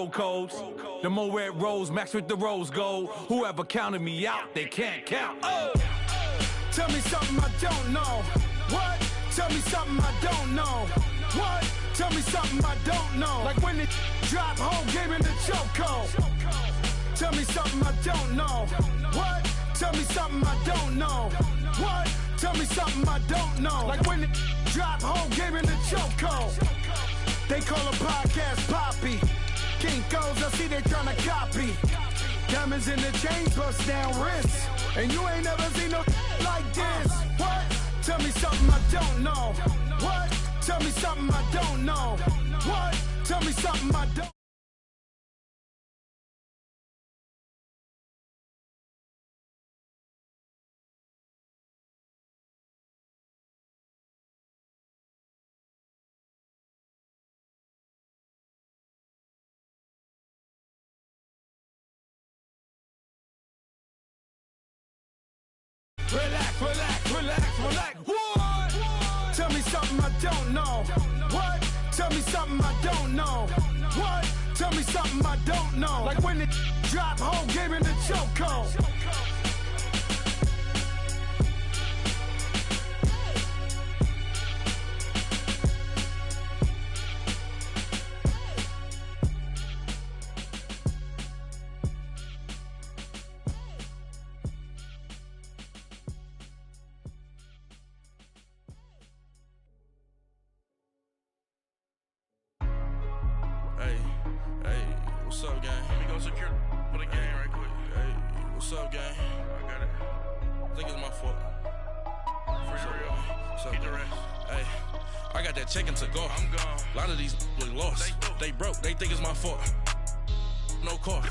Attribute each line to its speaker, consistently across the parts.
Speaker 1: codes. The more red rose matched with the rose gold. Whoever counted me out, they can't count. Oh!
Speaker 2: Tell me something I don't know. What? Tell me something I don't know. What? Tell me something I don't know. Like when it drop whole game in the chokehold. Tell me something I don't know. What? Tell me something I don't know. What? Tell me something I don't know. Like when it drop whole game in the chokehold. They call a podcast Poppy. Kinkos, I see they tryna copy. Diamonds in the chains, bust down wrists. And you ain't never seen no like this. What? Tell me something I don't know. What? Tell me something I don't know. What? Tell me something I don't.
Speaker 1: Relax, relax, relax, relax. What?
Speaker 2: Tell me something I don't know. What? Tell me something I don't know. What? Tell me something I don't know. Like when it drop whole game in the chokehold.
Speaker 3: What's up, gang? Let me go secure for the game right quick. Hey, what's up, gang? I got it. I think it's my fault. For real. What's up, the rest. Hey, I got that chicken to go. I'm gone. A lot of these look lost. They broke. They think it's my fault. No car.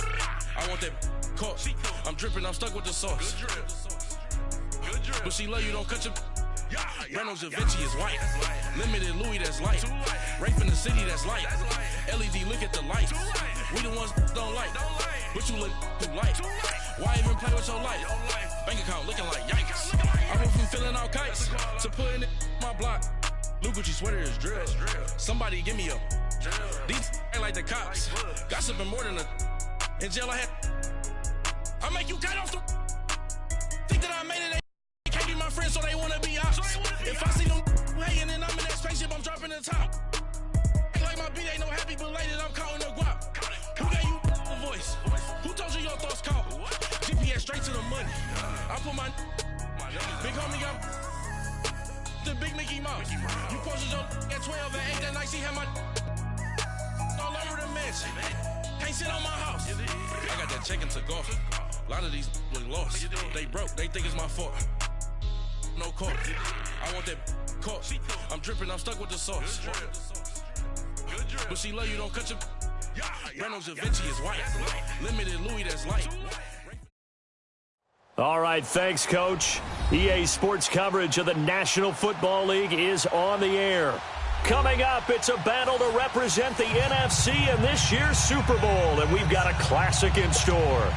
Speaker 3: I want that caught. I'm dripping. I'm stuck with the sauce. Good drip. Good drip. But she love you. Don't cut your. Reynolds Da Vinci is white. Limited Louis, that's light. Rape in the city, that's light. LED, look at the light. We the ones don't like. But you look too light. Why even play with your life? Bank account looking like yikes. I went from filling out kites to putting it in my block. Blue Gucci sweater is drill. Somebody give me a. These ain't like the cops. Gossiping more than a. In jail I had. I make you cut off the. Think that I made it. Can't be my friends, so they wanna be ops. If I see them hating and I'm in that spaceship, I'm dropping the top. Ain't like my beat ain't no happy belated, I'm counting the guap. Who gave you a voice? Who told you your thoughts count? GPS straight to the money. I put my big homie got the big Mickey Mouse. You posted your at 12 and 8 that night, she had my all over the mansion. Can't sit on my house. I got that chicken to go. A lot of these look lost. They broke, they think it's my fault. No car. I want that caught. I'm dripping, I'm stuck with the sauce. But she love you, don't cut your. Reynolds Da Vinci is white. Limited Louis, that's light.
Speaker 4: All right, thanks, Coach. EA Sports coverage of the National Football League is on the air. Coming up, it's a battle to represent the NFC in this year's Super Bowl, and we've got a classic in store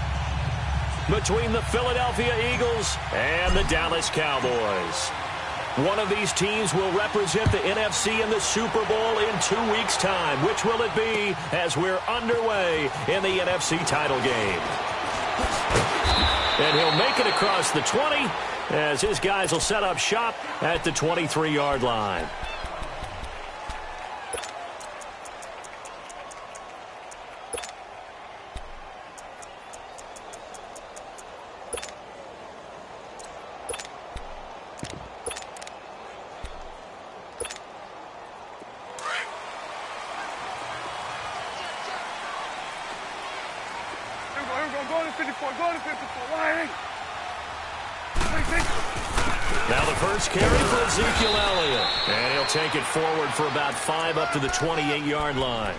Speaker 4: between the Philadelphia Eagles and the Dallas Cowboys. One of these teams will represent the NFC in the Super Bowl in 2 weeks' time. Which will it be as we're underway in the NFC title game? And he'll make it across the 20 as his guys will set up shop at the 23-yard line. Now the first carry for Ezekiel Elliott. And he'll take it forward for about 5 up to the 28-yard line.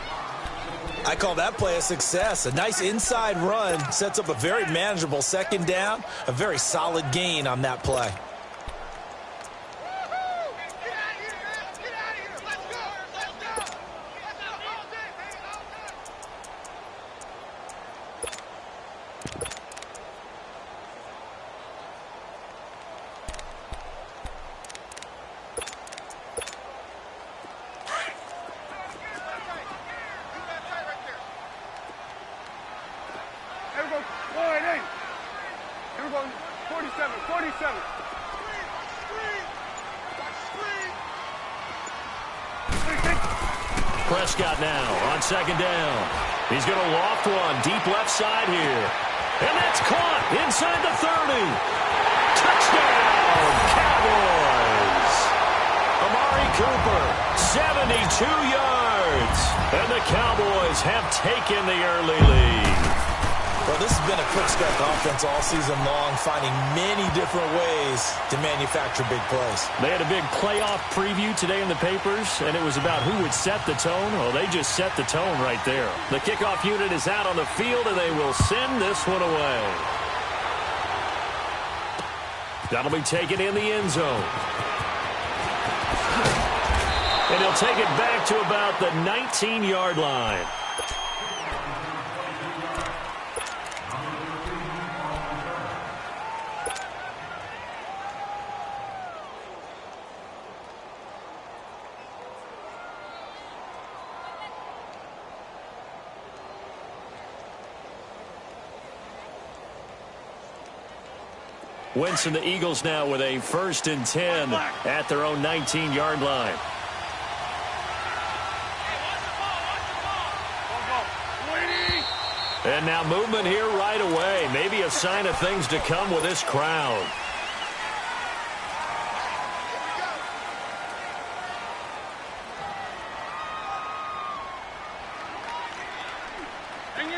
Speaker 5: I call that play a success. A nice inside run sets up a very manageable second down. A very solid gain on that play.
Speaker 2: go. 1-8. Here we go. 47. 47.
Speaker 4: Prescott now on second down. He's going to loft one deep left side here. And that's caught inside the 30. Touchdown, Cowboys. Amari Cooper, 72 yards. And the Cowboys have taken the early lead.
Speaker 5: Well, this has been a quick start offense all season long, finding many different ways to manufacture big plays.
Speaker 4: They had a big playoff preview today in the papers, and it was about who would set the tone. Well, they just set the tone right there. The kickoff unit is out on the field, and they will send this one away. That'll be taken in the end zone. And he'll take it back to about the 19-yard line. Wentz and the Eagles now with a 1st and 10 at their own 19-yard line. And now movement here right away. Maybe a sign of things to come with this crowd.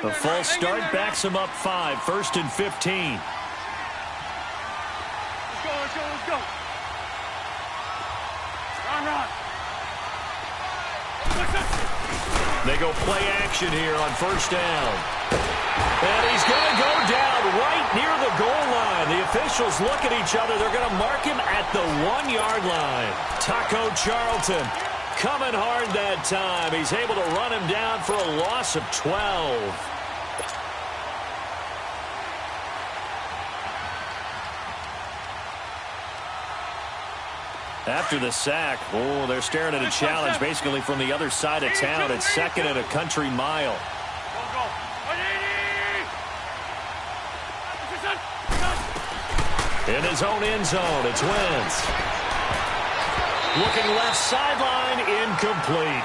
Speaker 4: The false start backs him up 5, 1st and 15.
Speaker 2: Let's go. Run.
Speaker 4: They go play action here on 1st down. And he's going to go down right near the goal line. The officials look at each other. They're going to mark him at the 1-yard line. Taco Charlton coming hard that time. He's able to run him down for a loss of 12. After the sack, they're staring at a challenge basically from the other side of town. It's 2nd and a country mile. In his own end zone, it's Wentz. Looking left sideline, incomplete.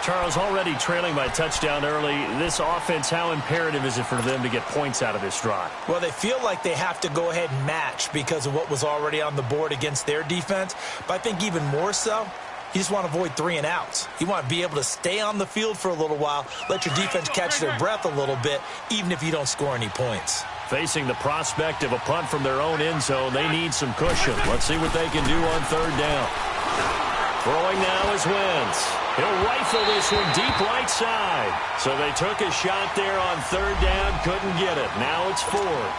Speaker 4: Charles, already trailing by touchdown early. This offense, how imperative is it for them to get points out of this drive?
Speaker 5: Well, they feel like they have to go ahead and match because of what was already on the board against their defense. But I think even more so, you just want to avoid 3 and outs. You want to be able to stay on the field for a little while, let your defense catch their breath a little bit, even if you don't score any points.
Speaker 4: Facing the prospect of a punt from their own end zone, they need some cushion. Let's see what they can do on 3rd down. Throwing now is Wentz. He'll rifle this one deep right side. So they took a shot there on 3rd down, couldn't get it. Now it's 4th.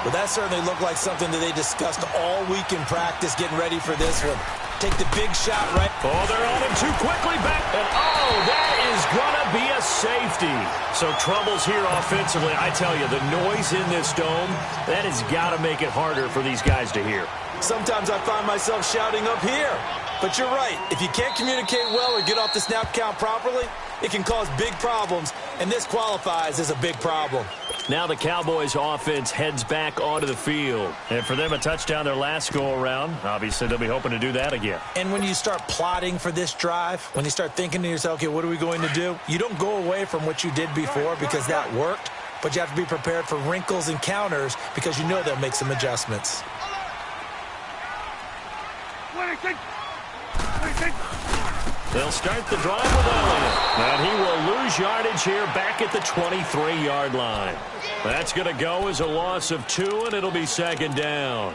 Speaker 5: But that certainly looked like something that they discussed all week in practice, getting ready for this one. Take the big shot right.
Speaker 4: Oh, they're on him too quickly back. And that is going to be a safety. So troubles here offensively. I tell you, the noise in this dome, that has got to make it harder for these guys to hear.
Speaker 5: Sometimes I find myself shouting up here. But you're right. If you can't communicate well or get off the snap count properly, it can cause big problems, and this qualifies as a big problem.
Speaker 4: Now the Cowboys offense heads back onto the field. And for them, a touchdown their last go-around. Obviously, they'll be hoping to do that again.
Speaker 5: And when you start plotting for this drive, when you start thinking to yourself, okay, what are we going to do? You don't go away from what you did before because that worked, but you have to be prepared for wrinkles and counters because you know they'll make some adjustments.
Speaker 4: They'll start the drive with Elliott. And he will lose yardage here back at the 23-yard line. That's going to go as a loss of 2, and it'll be 2nd down.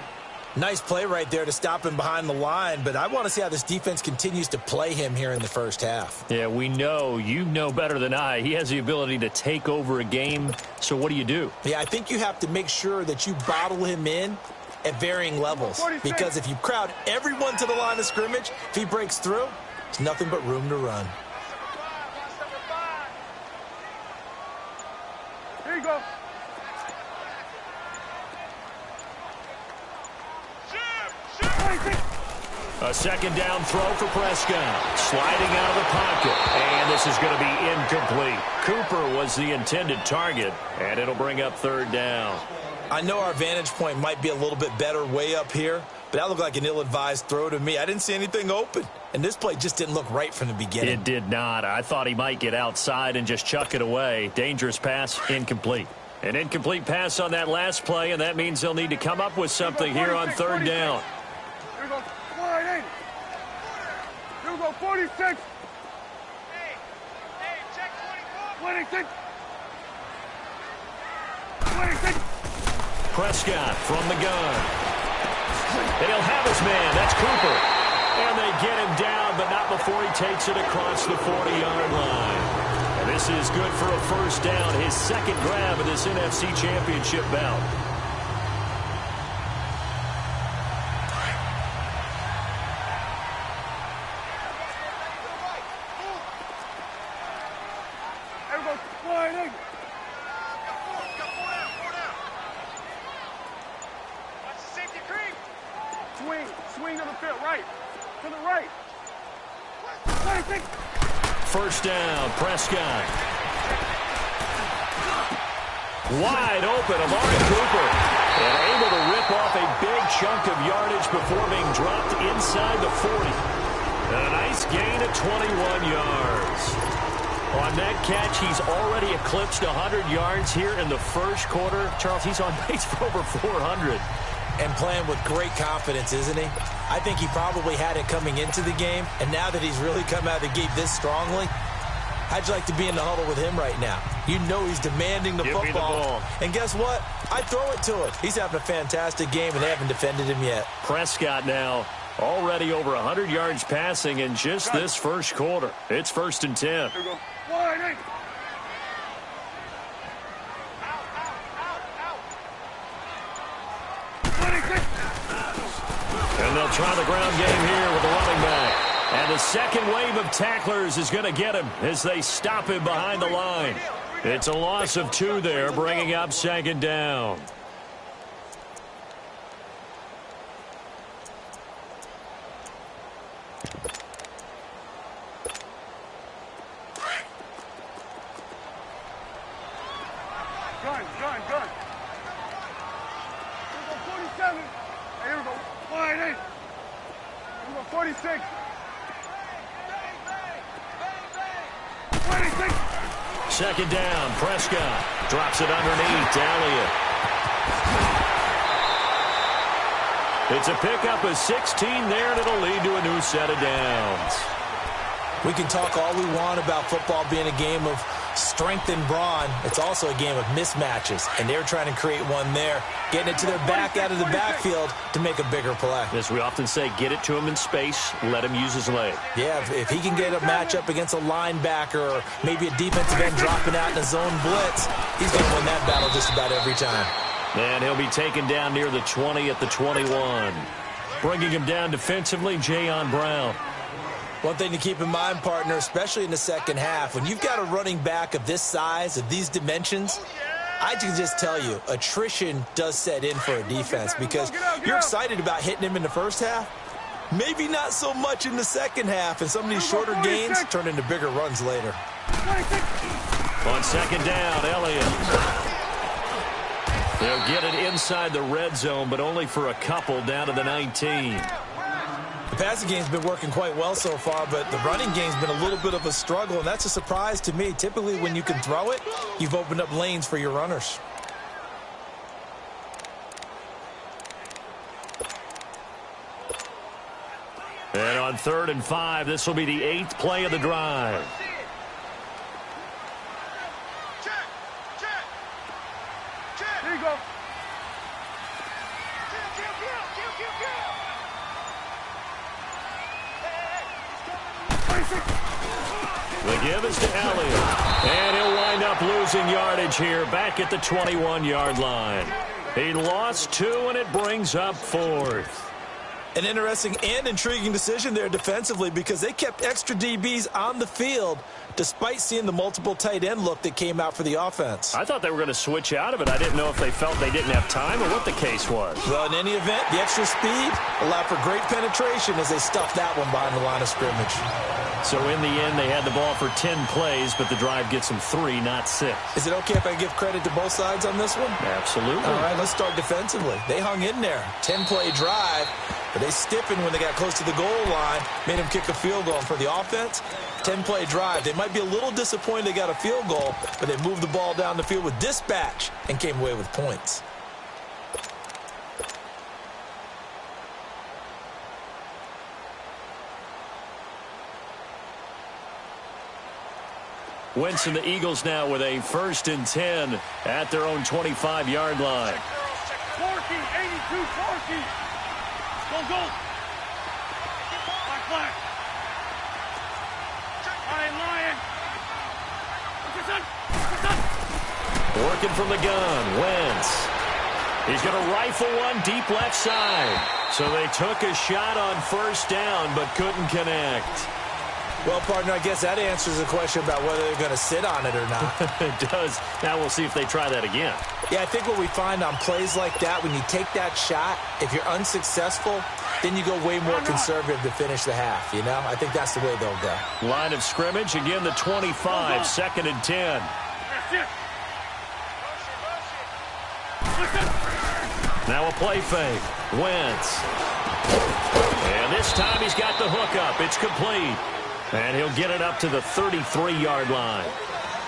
Speaker 5: Nice play right there to stop him behind the line, but I want to see how this defense continues to play him here in the first half.
Speaker 4: Yeah, we know. You know better than I. He has the ability to take over a game, so what do?
Speaker 5: Yeah, I think you have to make sure that you bottle him in at varying levels, because if you crowd everyone to the line of scrimmage, if he breaks through, there's nothing but room to run.
Speaker 2: Here you go.
Speaker 4: A second down throw for Prescott. Sliding out of the pocket. And this is going to be incomplete. Cooper was the intended target, and it'll bring up third down.
Speaker 5: I know our vantage point might be a little bit better way up here, but that looked like an ill-advised throw to me. I didn't see anything open, and this play just didn't look right from the beginning.
Speaker 4: It did not. I thought he might get outside and just chuck it away. Dangerous pass, incomplete. An incomplete pass on that last play, and that means they'll need to come up with something here on third down.
Speaker 2: Here we go. Here we go. 46. Hey, check 24. 26.
Speaker 4: Prescott from the gun. And he'll have his man. That's Cooper. And they get him down, but not before he takes it across the 40-yard line. And this is good for a first down. His second grab of this NFC Championship bout.
Speaker 2: Swing to the field, right. To the right.
Speaker 4: First down, Prescott. Wide open, Amari Cooper. And able to rip off a big chunk of yardage before being dropped inside the 40. And a nice gain of 21 yards. On that catch, he's already eclipsed 100 yards here in the first quarter. Charles, he's on pace for over 400.
Speaker 5: And playing with great confidence, isn't he? I think he probably had it coming into the game, and now that he's really come out of the gate this strongly, how'd you like to be in the huddle with him right now? You know he's demanding the
Speaker 4: Give me the ball.
Speaker 5: And guess what? I throw it to him. He's having a fantastic game, and they haven't defended him yet.
Speaker 4: Prescott now already over 100 yards passing in just this first quarter. It's 1st and 10.
Speaker 2: Here we go. Wide eight.
Speaker 4: And they'll try the ground game here with the running back. And the second wave of tacklers is going to get him as they stop him behind the line. It's a loss of 2 there, bringing up second down.
Speaker 2: Gun. Here we go, 47. Hey, here we go. Wide eight. Here we go, 46. 26.
Speaker 4: Second down, Prescott drops it underneath to Elliott. It's a pickup of 16 there, and it'll lead to a new set of downs.
Speaker 5: We can talk all we want about football being a game of strength and brawn. It's also a game of mismatches, and they're trying to create one there, getting it to their back out of the backfield to make a bigger play.
Speaker 4: As we often say, get it to him in space, let him use his leg.
Speaker 5: Yeah, if he can get a matchup against a linebacker or maybe a defensive end dropping out in a zone blitz, he's going to win that battle just about every time.
Speaker 4: And he'll be taken down near the 20 at the 21. Bringing him down defensively, Jayon Brown.
Speaker 5: One thing to keep in mind, partner, especially in the second half, when you've got a running back of this size, of these dimensions, I can just tell you, attrition does set in for a defense because you're excited about hitting him in the first half. Maybe not so much in the second half, and some of these shorter gains turn into bigger runs later.
Speaker 4: On second down, Elliott. They'll get it inside the red zone, but only for a couple down to the 19.
Speaker 5: The passing game's been working quite well so far, but the running game's been a little bit of a struggle, and that's a surprise to me. Typically, when you can throw it, you've opened up lanes for your runners.
Speaker 4: And on 3rd and 5, this will be the 8th play of the drive.
Speaker 2: Here you go.
Speaker 4: The give is to Elliott. And he'll wind up losing yardage here back at the 21-yard line. He lost 2, and it brings up 4th.
Speaker 5: An interesting and intriguing decision there defensively because they kept extra DBs on the field despite seeing the multiple tight end look that came out for the offense.
Speaker 4: I thought they were going to switch out of it. I didn't know if they felt they didn't have time or what the case was.
Speaker 5: Well, in any event, the extra speed allowed for great penetration as they stuffed that one behind the line of scrimmage.
Speaker 4: So in the end, they had the ball for 10 plays, but the drive gets them 3, not 6.
Speaker 5: Is it okay if I give credit to both sides on this one?
Speaker 4: Absolutely.
Speaker 5: All right, let's start defensively. They hung in there. 10-play drive, but they stiffened when they got close to the goal line, made them kick a field goal. And for the offense, 10-play drive. They might be a little disappointed they got a field goal, but they moved the ball down the field with dispatch and came away with points.
Speaker 4: Wentz and the Eagles now with a 1st and 10 at their own 25-yard line.
Speaker 6: Forky, 82, Forky. Go. Black. Lion.
Speaker 4: Working from the gun, Wentz. He's going to rifle one deep left side. So they took a shot on 1st down, but couldn't connect.
Speaker 5: Well, partner, I guess that answers the question about whether they're going to sit on it or not.
Speaker 4: It does. Now we'll see if they try that again.
Speaker 5: Yeah, I think what we find on plays like that, when you take that shot, if you're unsuccessful, then you go way more conservative to finish the half, you know? I think that's the way they'll go.
Speaker 4: Line of scrimmage, again the 25, 2nd and 10. Now a play fake. Wentz. And this time he's got the hook up. It's complete. And he'll get it up to the 33-yard line.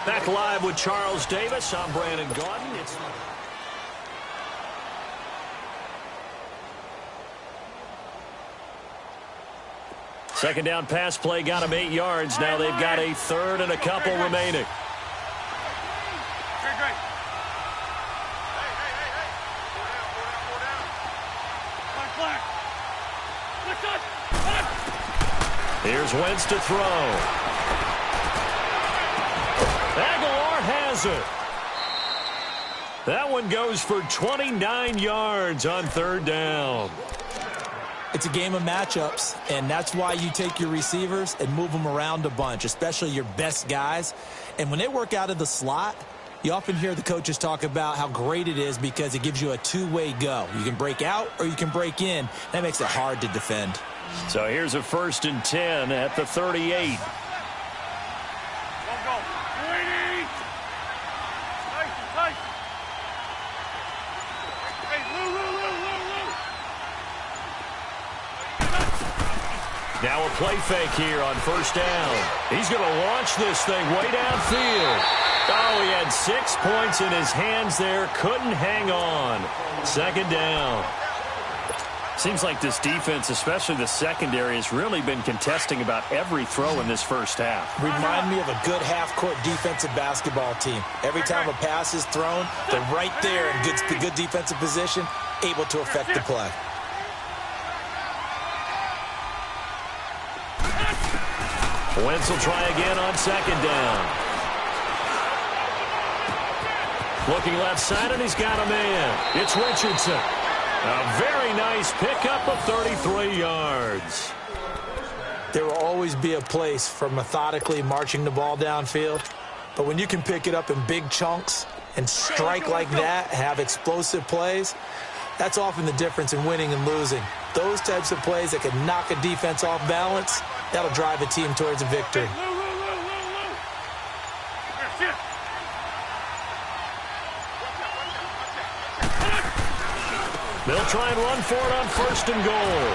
Speaker 4: Back live with Charles Davis. I'm Brandon Gaudin. It's... Second down pass play got him 8 yards. Now they've got a 3rd and a couple remaining. Here's Wentz to throw. Aguilar has it. That one goes for 29 yards on 3rd down.
Speaker 5: It's a game of matchups, and that's why you take your receivers and move them around a bunch, especially your best guys. And when they work out of the slot, you often hear the coaches talk about how great it is because it gives you a two-way go. You can break out or you can break in. That makes it hard to defend.
Speaker 4: So here's a 1st and 10 at the 38. Now a play fake here on 1st down. He's going to launch this thing way downfield. Oh, he had 6 points in his hands there. Couldn't hang on. 2nd down. Seems like this defense, especially the secondary, has really been contesting about every throw in this first half.
Speaker 5: Remind me of a good half-court defensive basketball team. Every time a pass is thrown, they're right there in good defensive position, able to affect the play.
Speaker 4: Wentz will try again on 2nd down. Looking left side, and he's got a man. It's Richardson. A very nice pickup of 33 yards.
Speaker 5: There will always be a place for methodically marching the ball downfield, but when you can pick it up in big chunks and strike like that, have explosive plays, that's often the difference in winning and losing. Those types of plays that can knock a defense off balance, that'll drive a team towards a victory.
Speaker 4: They'll try and run for it on 1st and goal.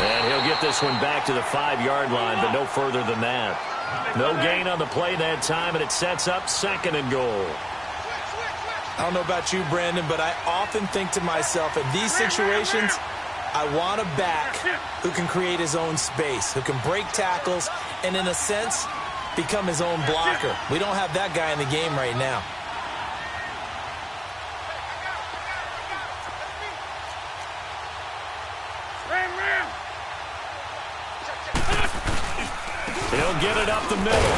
Speaker 4: And he'll get this one back to the 5-yard line, but no further than that. No gain on the play that time, and it sets up 2nd and goal.
Speaker 5: I don't know about you, Brandon, but I often think to myself, in these situations, I want a back who can create his own space, who can break tackles, and in a sense, become his own blocker. We don't have that guy in the game right now.
Speaker 4: He'll get it up the middle.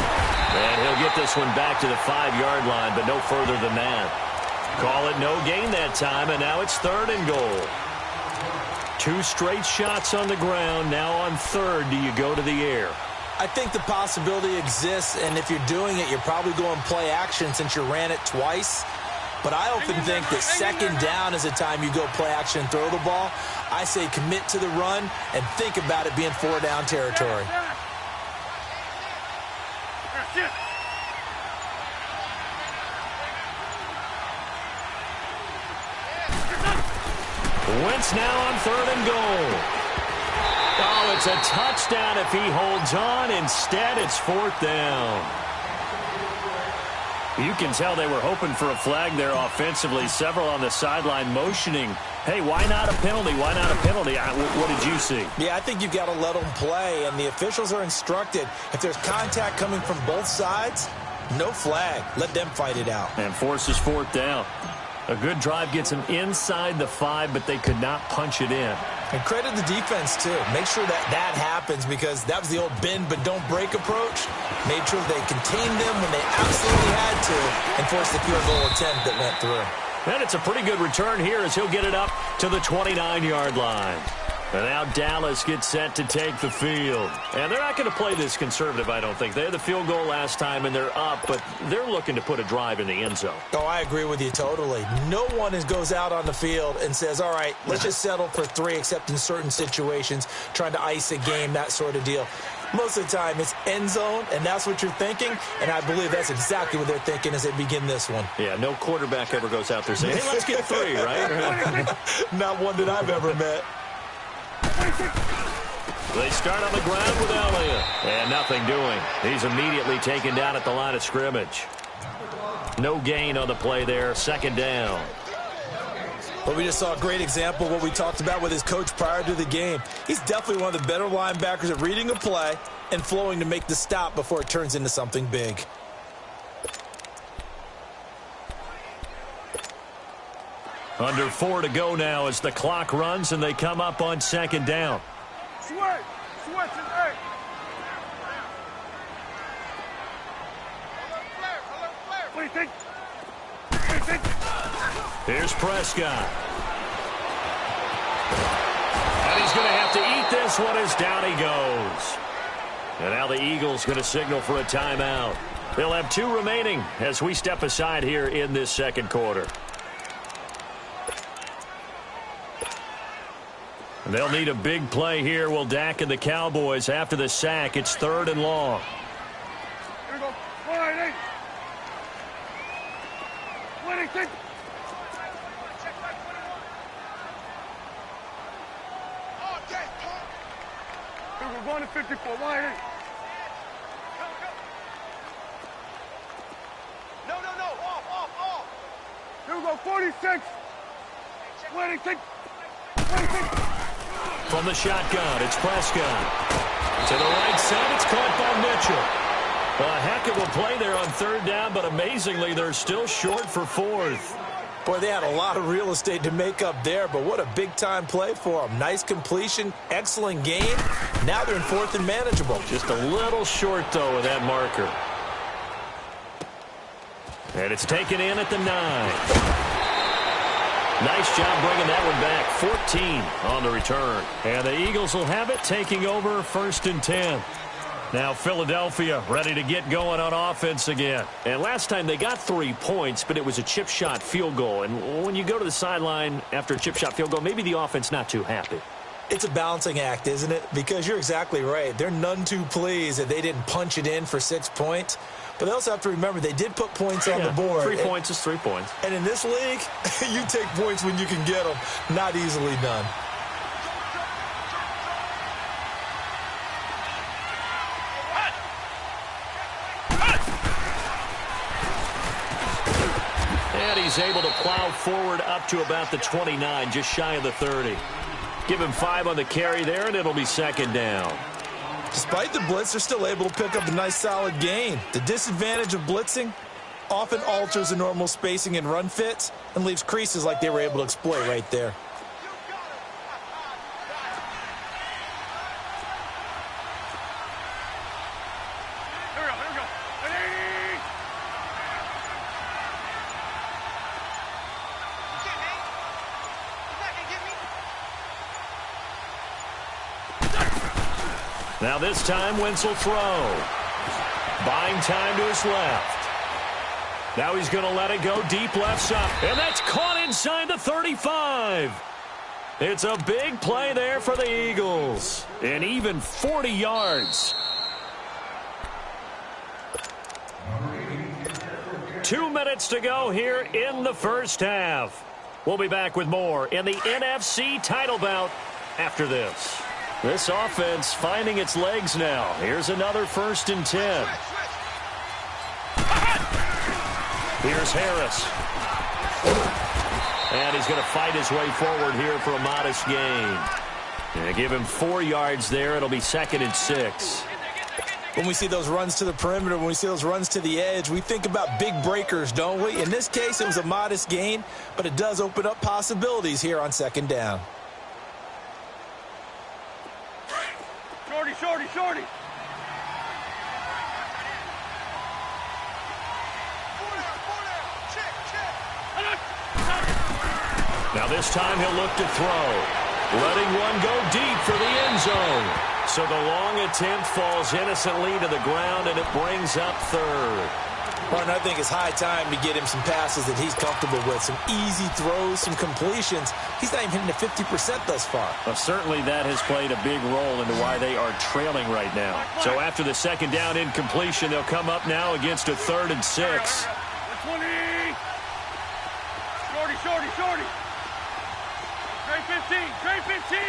Speaker 4: And he'll get this one back to the 5-yard line, but no further than that. Call it no gain that time, and now it's 3rd and goal. 2 straight shots on the ground. Now on third, do you go to the air?
Speaker 5: I think the possibility exists, and if you're doing it, you're probably going play action since you ran it twice. But I often think that second down is the time you go play action and throw the ball. I say commit to the run and think about it being 4-down territory.
Speaker 4: Wentz now on third and goal. Oh, it's a touchdown if he holds on. Instead, it's 4th down. You can tell they were hoping for a flag there offensively. Several on the sideline motioning, hey, why not a penalty? Why not a penalty? What did you see?
Speaker 5: Yeah, I think you've got to let them play, and the officials are instructed. If there's contact coming from both sides, no flag. Let them fight it out.
Speaker 4: And forces 4th down. A good drive gets them inside the 5, but they could not punch it in.
Speaker 5: And credit the defense, too. Make sure that happens, because that was the old bend but don't break approach. Made sure they contained them when they absolutely had to and forced the field goal attempt that went through.
Speaker 4: And it's a pretty good return here as he'll get it up to the 29-yard line. And now Dallas gets set to take the field. And they're not going to play this conservative, I don't think. They had the field goal last time, and they're up, but they're looking to put a drive in the end zone.
Speaker 5: Oh, I agree with you totally. No one goes out on the field and says, all right, let's just settle for 3, except in certain situations, trying to ice a game, that sort of deal. Most of the time, it's end zone, and that's what you're thinking, and I believe that's exactly what they're thinking as they begin this one.
Speaker 4: Yeah, no quarterback ever goes out there saying, hey, let's get 3, right?
Speaker 5: Not one that I've ever met.
Speaker 4: They start on the ground with Elliott. And nothing doing. He's immediately taken down at the line of scrimmage. No gain on the play there. 2nd down.
Speaker 5: But we just saw a great example of what we talked about with his coach prior to the game. He's definitely one of the better linebackers at reading a play and flowing to make the stop before it turns into something big.
Speaker 4: Under 4 to go now as the clock runs and they come up on 2nd down.
Speaker 6: Switch it, hey. What do you think?
Speaker 4: Here's Prescott. And he's going to have to eat this one as down he goes. And now the Eagles going to signal for a timeout. They'll have 2 remaining as we step aside here in this 2nd quarter. They'll need a big play here. Will Dak and the Cowboys after the sack. It's 3rd and long.
Speaker 6: Here we go. 1-8. What do you think? Here we go. Going to 54. 1-8. No. Off. Here we go. 46. What do you think?
Speaker 4: From the shotgun, it's Prescott. To the right side, it's caught by Mitchell. A heck of a play there on 3rd down, but amazingly, they're still short for 4th.
Speaker 5: Boy, they had a lot of real estate to make up there, but what a big-time play for them. Nice completion, excellent game. Now they're in 4th and manageable.
Speaker 4: Just a little short, though, of that marker. And it's taken in at the 9. Nice job bringing that one back. 14 on the return. And the Eagles will have it, taking over 1st and 10. Now Philadelphia ready to get going on offense again. And last time they got 3 points, but it was a chip shot field goal. And when you go to the sideline after a chip shot field goal, maybe the offense not too happy.
Speaker 5: It's a balancing act, isn't it? Because you're exactly right. They're none too pleased that they didn't punch it in for 6 points. But they also have to remember they did put points on the board.
Speaker 4: 3 points is 3 points.
Speaker 5: And in this league, you take points when you can get them. Not easily done.
Speaker 4: And he's able to plow forward up to about the 29, just shy of the 30. Give him 5 on the carry there, and it'll be 2nd down.
Speaker 5: Despite the blitz, they're still able to pick up a nice solid gain. The disadvantage of blitzing often alters the normal spacing and run fits and leaves creases like they were able to exploit right there.
Speaker 6: Here we go. 180.
Speaker 4: Now this time, Wentz will throw. Buying time to his left. Now he's going to let it go deep left side. And that's caught inside the 35. It's a big play there for the Eagles. And even 40 yards. 2 minutes to go here in the first half. We'll be back with more in the NFC title bout after this. This offense finding its legs now. Here's another 1st and 10. Here's Harris. And he's going to fight his way forward here for a modest gain. And give him 4 yards there. It'll be 2nd and 6.
Speaker 5: When we see those runs to the perimeter, when we see those runs to the edge, we think about big breakers, don't we? In this case, it was a modest gain, but it does open up possibilities here on 2nd down.
Speaker 6: Shorty, shorty, shorty.
Speaker 4: Now this time he'll look to throw. Letting one go deep for the end zone. So the long attempt falls innocently to the ground, and it brings up 3rd.
Speaker 5: Martin, I think it's high time to get him some passes that he's comfortable with. Some easy throws, some completions. He's not even hitting the 50% thus far.
Speaker 4: Well, certainly that has played a big role into why they are trailing right now. So after the 2nd down incompletion, they'll come up now against a 3rd and 6.
Speaker 6: 20. Shorty, shorty, shorty. Trey 15, Trey 15.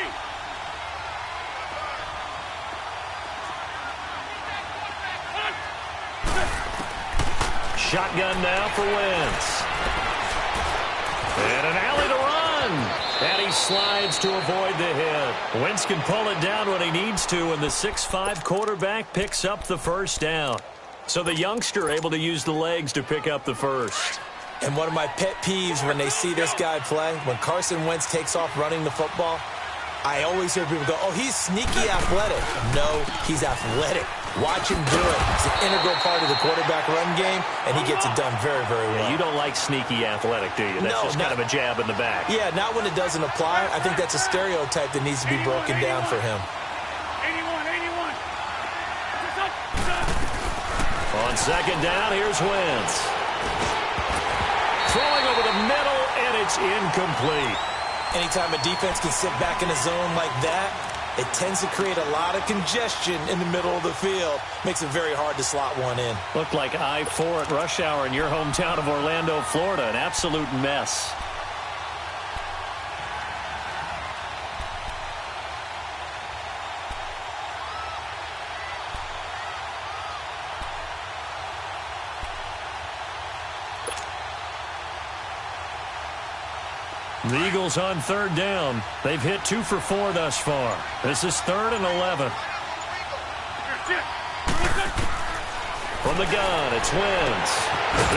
Speaker 4: Shotgun now for Wentz. And an alley to run. And he slides to avoid the hit. Wentz can pull it down when he needs to, and the 6'5" quarterback picks up the 1st down. So the youngster able to use the legs to pick up the 1st.
Speaker 5: And one of my pet peeves when they see this guy play, when Carson Wentz takes off running the football, I always hear people go, oh, he's sneaky athletic. No, he's athletic. Watch him do it. It's an integral part of the quarterback run game, and he gets it done very, very well.
Speaker 4: Yeah, you don't like sneaky athletic, do you? That's just kind of a jab in the back.
Speaker 5: Yeah, not when it doesn't apply. I think that's a stereotype that needs to be broken down for him.
Speaker 6: 81, 81.
Speaker 4: On 2nd down, here's Wentz. Throwing over the middle, and it's incomplete.
Speaker 5: Anytime a defense can sit back in a zone like that, it tends to create a lot of congestion in the middle of the field. Makes it very hard to slot one in.
Speaker 4: Looked like I-4 at rush hour in your hometown of Orlando, Florida. An absolute mess. The Eagles on 3rd down. They've hit 2 for 4 thus far. This is 3rd and 11. From the gun, it's Wentz.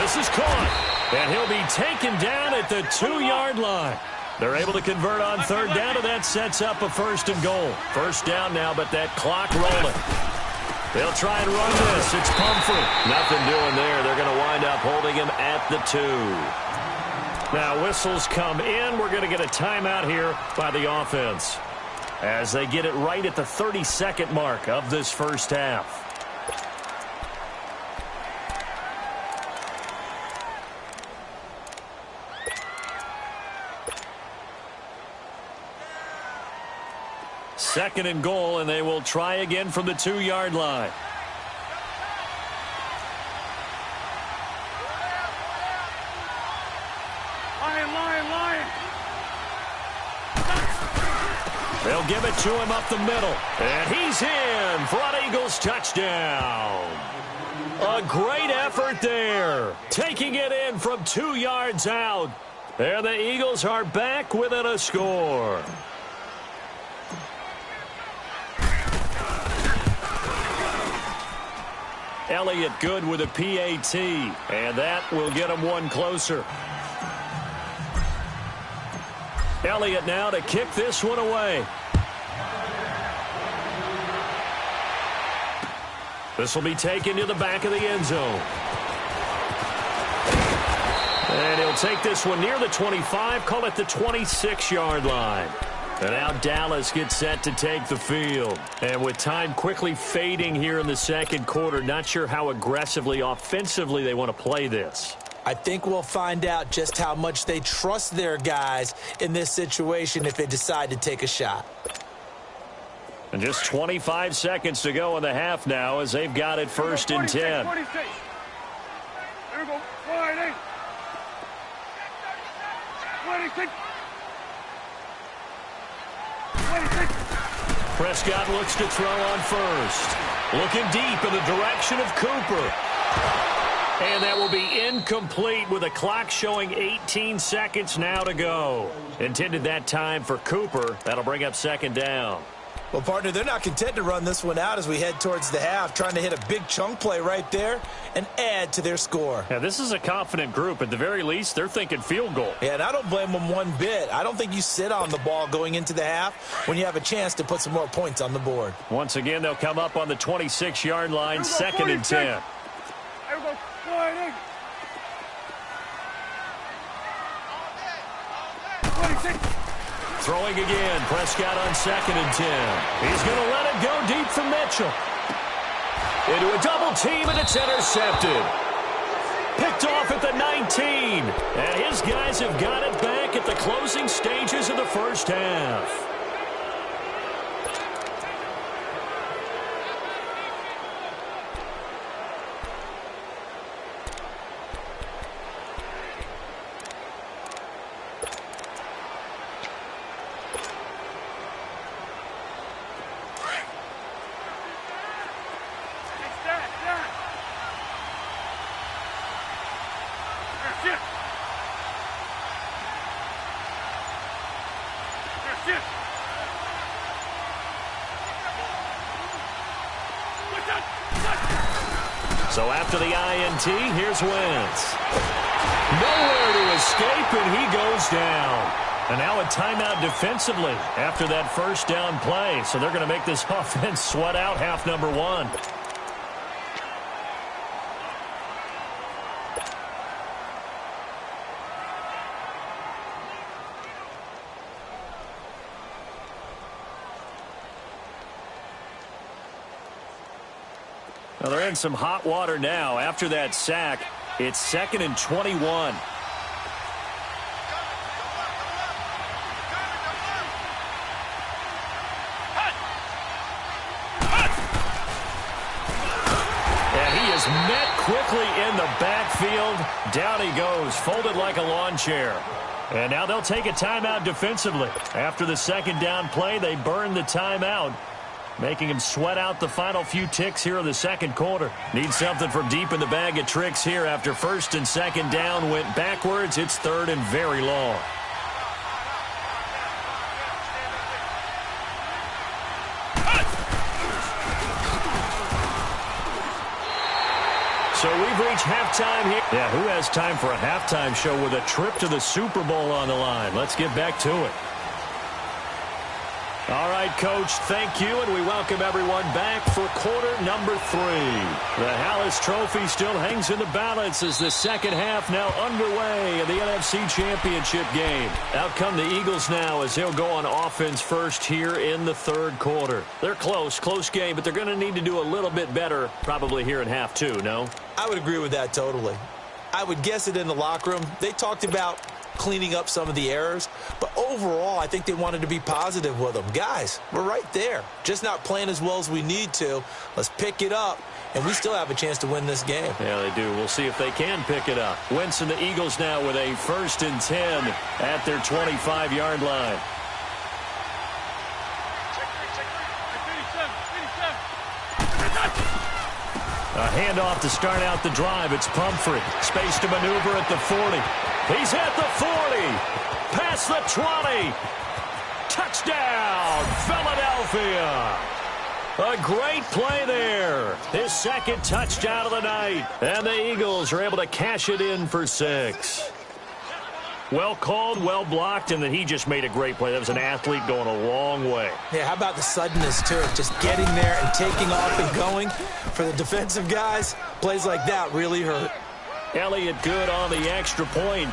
Speaker 4: This is caught, and he'll be taken down at the 2-yard line. They're able to convert on 3rd down, and that sets up a 1st and goal. 1st down now, but that clock rolling. They'll try and run this. It's Pumphrey. Nothing doing there. They're going to wind up holding him at the 2. Now whistles come in. We're going to get a timeout here by the offense as they get it right at the 32nd mark of this first half. Second and goal, and they will try again from the 2-yard line. They'll give it to him up the middle. And he's in for an Eagles touchdown. A great effort there. Taking it in from 2 yards out. And the Eagles are back within a score. Elliott good with a PAT. And that will get him one closer. Elliott now to kick this one away. This will be taken to the back of the end zone. And he'll take this one near the 25, call it the 26-yard line. And now Dallas gets set to take the field. And with time quickly fading here in the second quarter, not sure how aggressively, offensively they want to play this.
Speaker 5: I think we'll find out just how much they trust their guys in this situation if they decide to take a shot.
Speaker 4: And just 25 seconds to go in the half now as they've got it first and 10.
Speaker 6: 46. Here we go. 48. 26. 26.
Speaker 4: Prescott looks to throw on first. Looking deep in the direction of Cooper. And that will be incomplete with a clock showing 18 seconds now to go. Intended that time for Cooper. That'll bring up second down.
Speaker 5: Well, partner, they're not content to run this one out as we head towards the half, trying to hit a big chunk play right there and add to their score.
Speaker 4: Yeah, this is a confident group. At the very least, they're thinking field goal.
Speaker 5: Yeah, and I don't blame them one bit. I don't think you sit on the ball going into the half when you have a chance to put some more points on the board.
Speaker 4: Once again, they'll come up on the 26-yard line, second and 10.
Speaker 6: Here we go. 48. 26.
Speaker 4: Throwing again, Prescott on second and 10. He's going to let it go deep for Mitchell. Into a double team, and it's intercepted. Picked off at the 19. And his guys have got it back at the closing stages of the first half. So after the INT, here's Wentz. Nowhere to escape, and he goes down. And now a timeout defensively after that first down play. So they're going to make this offense sweat out half number one. Well, they're in some hot water now. After that sack, it's second and 21. And he is met quickly in the backfield. Down he goes, folded like a lawn chair. And now they'll take a timeout defensively. After the second down play, they burn the timeout, making him sweat out the final few ticks here in the second quarter. Need something from deep in the bag of tricks here after first and second down went backwards. It's third and very long. So we've reached halftime here. Yeah, who has time for a halftime show with a trip to the Super Bowl on the line? Let's get back to it. All right, Coach, thank you, and we welcome everyone back for quarter number 3. The Hallis Trophy still hangs in the balance as the second half now underway in the NFC Championship game. Out come the Eagles now as they'll go on offense first here in the third quarter. They're close game, but they're going to need to do a little bit better probably here in half 2, no?
Speaker 5: I would agree with that totally. I would guess it in the locker room. They talked about cleaning up some of the errors, but overall I think they wanted to be positive with them. Guys, we're right there, just not playing as well as we need to. Let's pick it up, and we still have a chance to win this game.
Speaker 4: Yeah, they do. We'll see if they can pick it up. Wentz and the Eagles now with a first and 10 at their 25-yard line. A handoff to start out the drive. It's Pumphrey. Space to maneuver at the 40. He's at the 40. Past the 20. Touchdown, Philadelphia. A great play there. His second touchdown of the night. And the Eagles are able to cash it in for 6. Well called, well blocked, and then he just made a great play. That was an athlete going a long way.
Speaker 5: Yeah, how about the suddenness to it? Just getting there and taking off and going. For the defensive guys, plays like that really hurt.
Speaker 4: Elliott good on the extra point.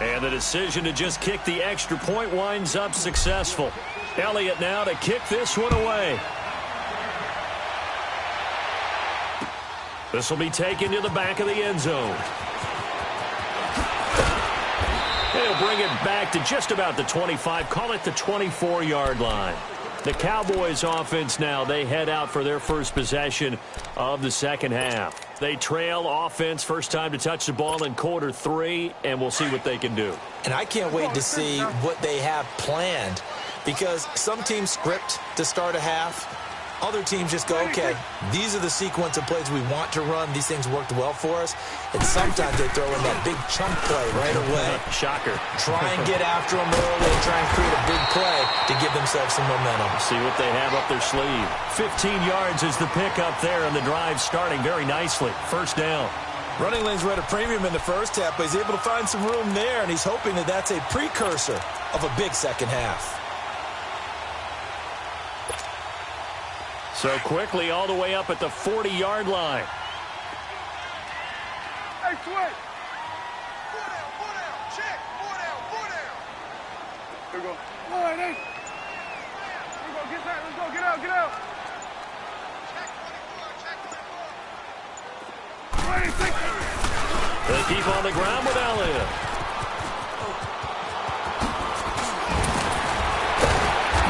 Speaker 4: And the decision to just kick the extra point winds up successful. Elliott now to kick this one away. This will be taken to the back of the end zone. He'll bring it back to just about the 25, call it the 24-yard line. The Cowboys offense now, they head out for their first possession of the second half. They trail offense, first time to touch the ball in quarter 3, and we'll see what they can do.
Speaker 5: And I can't wait to see what they have planned, because some teams script to start a half. Other teams just go, okay, these are the sequence of plays we want to run. These things worked well for us. And sometimes they throw in that big chunk play right away.
Speaker 4: Shocker.
Speaker 5: Try and get after them early and try and create a big play to give themselves some momentum.
Speaker 4: See what they have up their sleeve. 15 yards is the pickup there, and the drive starting very nicely. First down.
Speaker 5: Running lanes were at a premium in the first half, but he's able to find some room there, and he's hoping that that's a precursor of a big second half.
Speaker 4: So quickly all the way up at the 40-yard line.
Speaker 6: Hey, Sway. 4 down. Check. 4 down. Here we go. All right, hey. Here we go. Get that. Let's go. Get out. Check 24. 26.
Speaker 4: They keep on the ground with Elliott.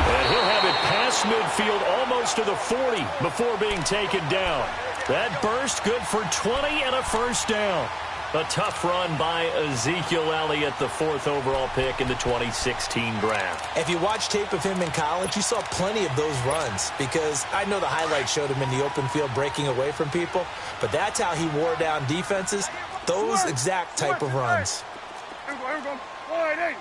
Speaker 4: And he'll have it past midfield almost to the 40 before being taken down. That burst good for 20 and a first down. A tough run by Ezekiel Elliott, the 4th overall pick in the 2016 draft.
Speaker 5: If you watch tape of him in college, you saw plenty of those runs, because I know the highlights showed him in the open field breaking away from people, but that's how he wore down defenses, those exact type of runs.
Speaker 6: Here we go. All right, hey.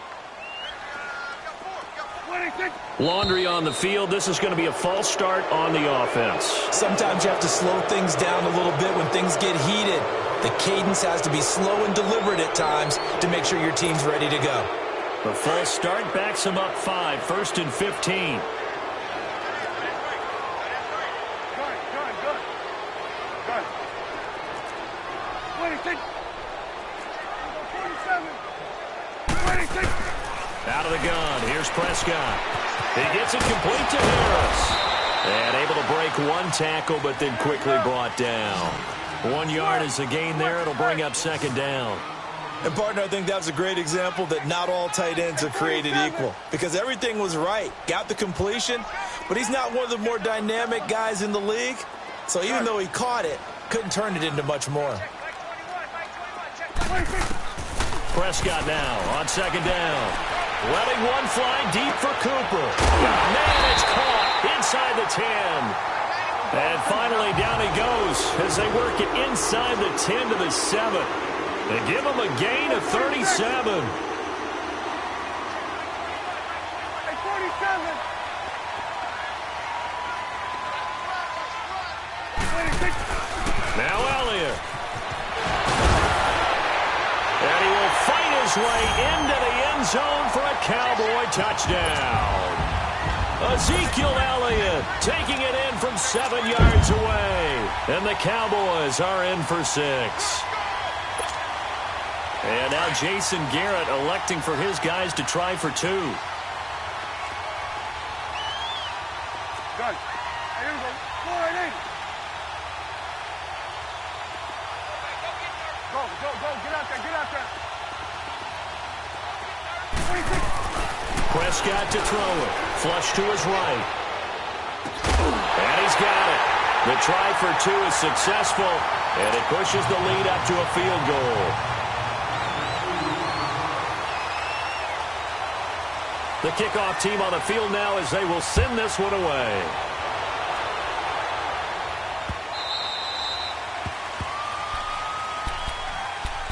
Speaker 4: Laundry on the field. This is going to be a false start on the offense.
Speaker 5: Sometimes you have to slow things down a little bit when things get heated. The cadence has to be slow and deliberate at times to make sure your team's ready to go.
Speaker 4: The false start backs him up 5, 1st and 15.
Speaker 6: Good. 26. 26.
Speaker 4: Out of the gun. Here's Prescott. He gets it complete to Harris. And able to break one tackle, but then quickly brought down. 1 yard is the gain there. It'll bring up second down.
Speaker 5: And, partner, I think that was a great example that not all tight ends are created equal, because everything was right. Got the completion, but he's not one of the more dynamic guys in the league. So even though he caught it, couldn't turn it into much more.
Speaker 4: Prescott now on second down. Letting one fly deep for Cooper. Man, it's caught inside the 10. And finally down he goes as they work it inside the 10 to the 7. They give him a gain of 37.
Speaker 6: Hey, 47.
Speaker 4: Now Elliott. And he will fight his way into the end zone for a Cowboy touchdown. Ezekiel Elliott taking it in from 7 yards away. And the Cowboys are in for 6. And now Jason Garrett electing for his guys to try for 2.
Speaker 6: Good. Here we go. 4-8. Go. Get out there. 26.
Speaker 4: Prescott to throw it. Flush to his right. And he's got it. The try for 2 is successful, and it pushes the lead up to a field goal. The kickoff team on the field now as they will send this one away.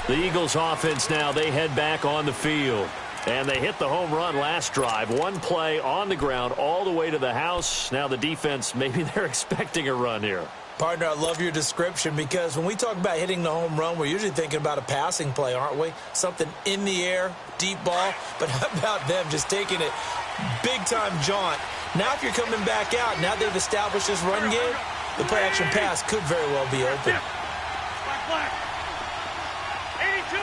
Speaker 4: The Eagles offense now, they head back on the field. And they hit the home run last drive. One play on the ground all the way to the house. Now the defense, maybe they're expecting a run here.
Speaker 5: Partner, I love your description, because when we talk about hitting the home run, we're usually thinking about a passing play, aren't we? Something in the air, deep ball. But how about them just taking it big-time jaunt? Now if you're coming back out, now they've established this run game, the play-action pass could very well be open.
Speaker 6: Black. 82.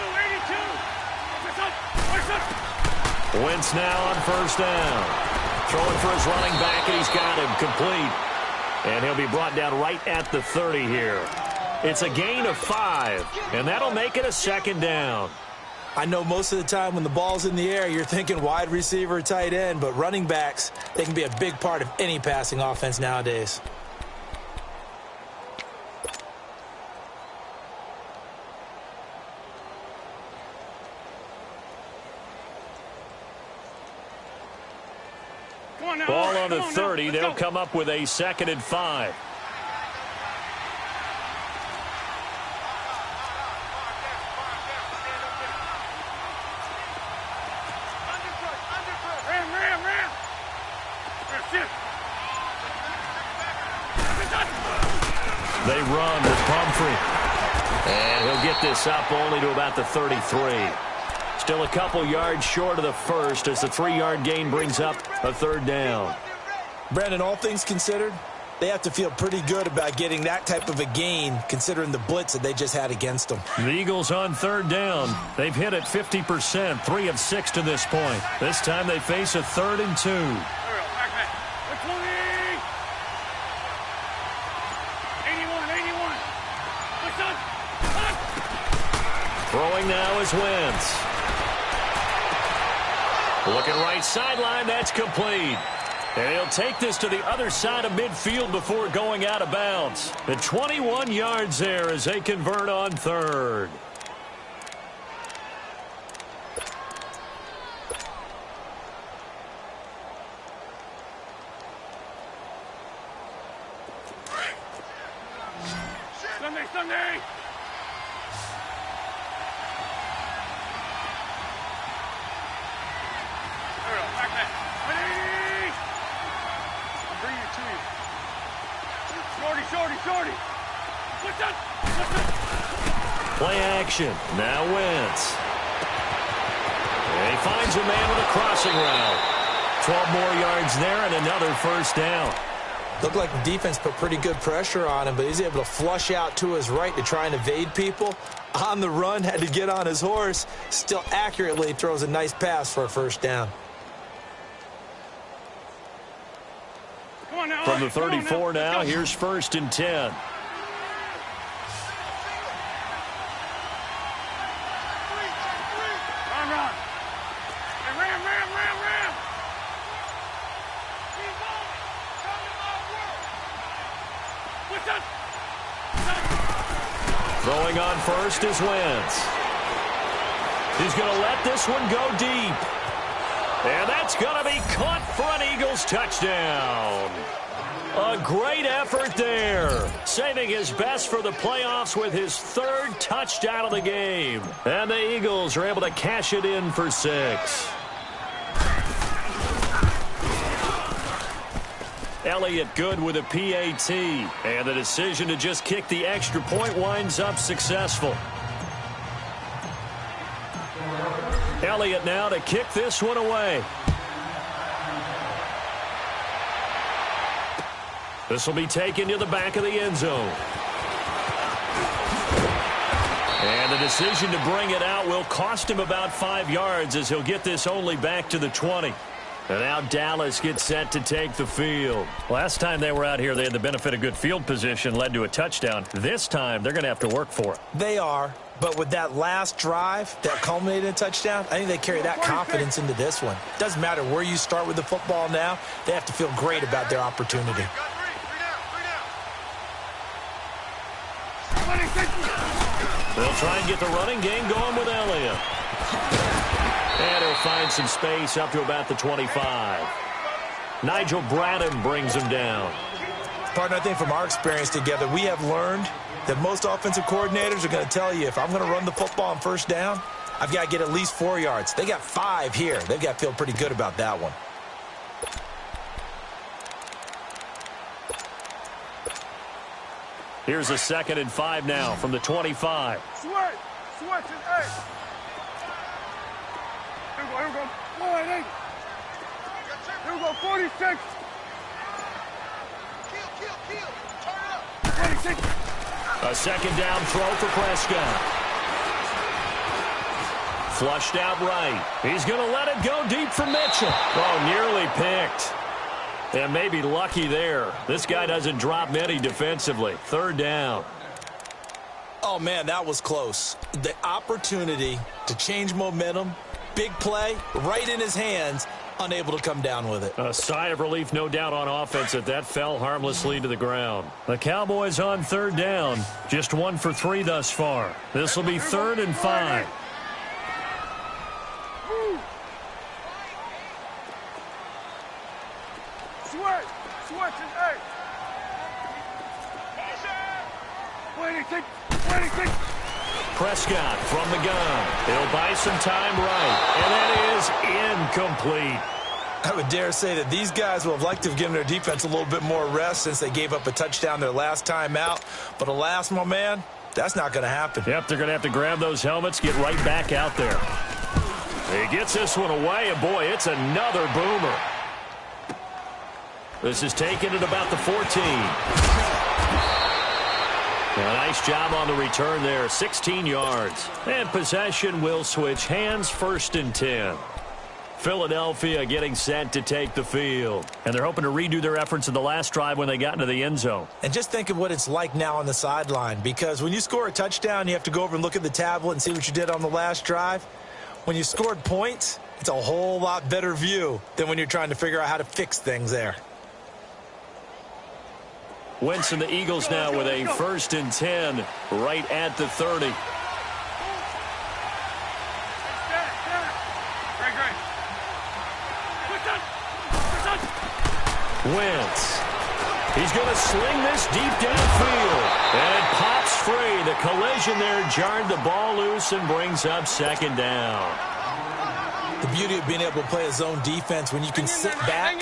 Speaker 4: Wentz now on first down. Throwing for his running back, and he's got him complete. And he'll be brought down right at the 30 here. It's a gain of 5, and that'll make it a second down.
Speaker 5: I know most of the time when the ball's in the air, you're thinking wide receiver, tight end, but running backs, they can be a big part of any passing offense nowadays.
Speaker 4: Ball on the 30. They'll come up with a 2nd and 5. They run with Pumphrey. And he'll get this up only to about the 33. Still a couple yards short of the first as the 3-yard gain brings up a 3rd down.
Speaker 5: Brandon, all things considered, they have to feel pretty good about getting that type of a gain considering the blitz that they just had against them.
Speaker 4: The Eagles on 3rd down. They've hit it 50%, 3 of 6 to this point. This time they face a 3rd and 2. Throwing now is Wentz. Looking right sideline, that's complete. And he'll take this to the other side of midfield before going out of bounds. The 21 yards there as they convert on 3rd.
Speaker 6: Sunday! Shorty!
Speaker 4: Play action. Now Wentz. And he finds a man with a crossing route. 12 more yards there and another 1st down.
Speaker 5: Looked like the defense put pretty good pressure on him, but he's able to flush out to his right to try and evade people. On the run, had to get on his horse. Still accurately throws a nice pass for a 1st down.
Speaker 4: From the 34 now, here's 1st and 10. Throwing on first is Wentz. He's going to let this one go deep. And that's going to be caught for an Eagles touchdown. A great effort there. Saving his best for the playoffs with his 3rd touchdown of the game. And the Eagles are able to cash it in for 6. Elliott good with a PAT. And the decision to just kick the extra point winds up successful. Elliott now to kick this one away. This will be taken to the back of the end zone. And the decision to bring it out will cost him about 5 yards as he'll get this only back to the 20. And now Dallas gets set to take the field. Last time they were out here, they had the benefit of good field position, led to a touchdown. This time, they're going to have to work for it.
Speaker 5: They are, but with that last drive that culminated in a touchdown, I think they carry that confidence into this one. Doesn't matter where you start with the football now, they have to feel great about their opportunity.
Speaker 4: They'll try and get the running game going with Elliott. And he'll find some space up to about the 25. Nigel Bradham brings him down.
Speaker 5: Partner, I think from our experience together, we have learned that most offensive coordinators are going to tell you, if I'm going to run the football on 1st down, I've got to get at least 4 yards. They got 5 here. They've got to feel pretty good about that one.
Speaker 4: Here's a 2nd and 5 now from the 25.
Speaker 6: Switch, hey. Here we go. All right, hey. Here we go, 46. Kill. Turn up. 46.
Speaker 4: A 2nd down throw for Prescott. Flushed out right. He's going to let it go deep for Mitchell. Oh, nearly picked. And maybe lucky there. This guy doesn't drop many defensively. Third down.
Speaker 5: Oh, man, that was close. The opportunity to change momentum, big play, right in his hands, unable to come down with it.
Speaker 4: A sigh of relief, no doubt, on offense that fell harmlessly to the ground. The Cowboys on third down, just 1 for 3 thus far. This will be 3rd and 5. Prescott from the gun. He'll buy some time right. And that is incomplete.
Speaker 5: I would dare say that these guys will have liked to have given their defense a little bit more rest since they gave up a touchdown their last time out. But alas, my man, that's not going to happen.
Speaker 4: Yep, they're going to have to grab those helmets, get right back out there. He gets this one away, and boy, it's another boomer. This is taken at about the 14. A nice job on the return there, 16 yards. And possession will switch hands, 1st and 10. Philadelphia getting set to take the field. And they're hoping to redo their efforts in the last drive when they got into the end zone.
Speaker 5: And just think of what it's like now on the sideline, because when you score a touchdown, you have to go over and look at the tablet and see what you did on the last drive. When you scored points, it's a whole lot better view than when you're trying to figure out how to fix things there.
Speaker 4: Wentz and the Eagles now with a 1st and 10 right at the 30. Wentz. He's going to sling this deep downfield. And it pops free. The collision there jarred the ball loose and brings up 2nd down.
Speaker 5: The beauty of being able to play a zone defense when you can sit back